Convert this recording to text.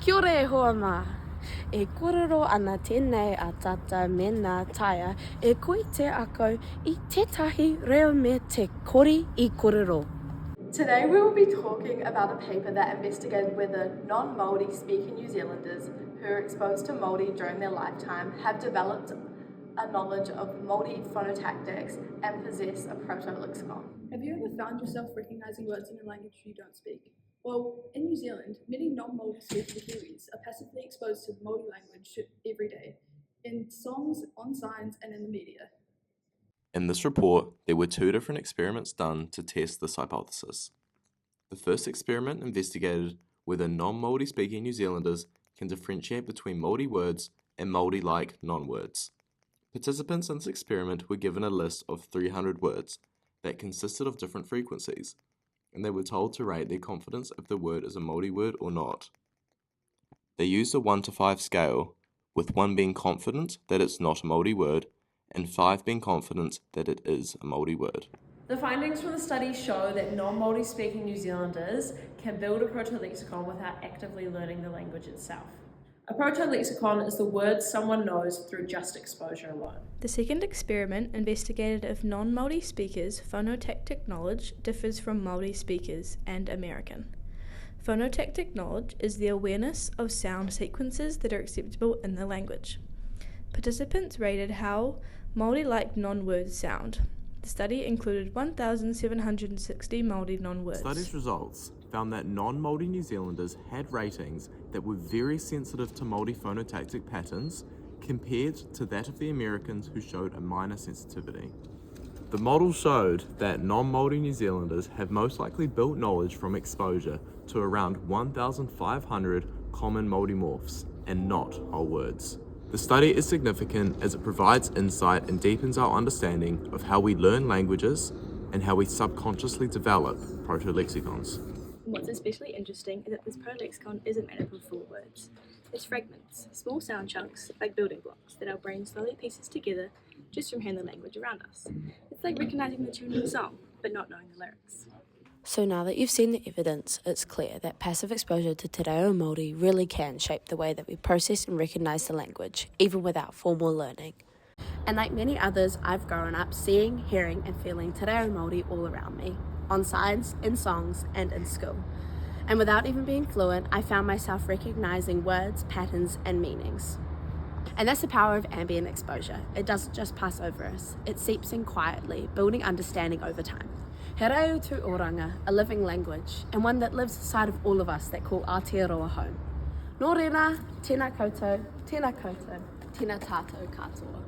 Kia ora e hoa mā. E kororo ana tēnei a tata mena taia e koe te ako I tētahi reo me te kori I kororo. Today we will be talking about a paper that investigated whether non-Māori-speaking New Zealanders who are exposed to Māori during their lifetime have developed a knowledge of Māori phonotactics and possess a Proto-Lexicon. Have you ever found yourself recognising words in a language you don't speak? Well, in New Zealand, many non-Māori-speaking Kiwis are passively exposed to Māori language every day, in songs, on signs, and in the media. In this report, there were two different experiments done to test this hypothesis. The first experiment investigated whether non-Māori-speaking New Zealanders can differentiate between Māori words and Māori-like non-words. Participants in this experiment were given a list of 300 words that consisted of different frequencies, and they were told to rate their confidence if the word is a Māori word or not. They used a 1 to 5 scale, with 1 being confident that it's not a Māori word, and 5 being confident that it is a Māori word. The findings from the study show that non-Māori speaking New Zealanders can build a proto-lexicon without actively learning the language itself. A proto-lexicon is the words someone knows through just exposure alone. The second experiment investigated if non-Māori speakers' phonotactic knowledge differs from Māori speakers and American. Phonotactic knowledge is the awareness of sound sequences that are acceptable in the language. Participants rated how Māori-like non-words sound. The study included 1,760 Māori non-words. The study's results found that non-Māori New Zealanders had ratings that were very sensitive to Māori phonotactic patterns compared to that of the Americans who showed a minor sensitivity. The model showed that non-Māori New Zealanders have most likely built knowledge from exposure to around 1,500 common Māori morphs and not whole words. The study is significant as it provides insight and deepens our understanding of how we learn languages and how we subconsciously develop proto-lexicons. What's especially interesting is that this proto-lexicon isn't made up of full words. It's fragments, small sound chunks, like building blocks, that our brain slowly pieces together just from hearing the language around us. It's like recognising the tune of a song, but not knowing the lyrics. So now that you've seen the evidence, it's clear that passive exposure to te reo Māori really can shape the way that we process and recognise the language, even without formal learning. And like many others, I've grown up seeing, hearing and feeling te reo Māori all around me, on signs, in songs and in school. And without even being fluent, I found myself recognising words, patterns and meanings. And that's the power of ambient exposure. It doesn't just pass over us, it seeps in quietly, building understanding over time. He reo tū oranga, a living language, and one that lives inside of all of us that call Aotearoa home. Nō reira, tēnā koutou, tēnā tātou katoa.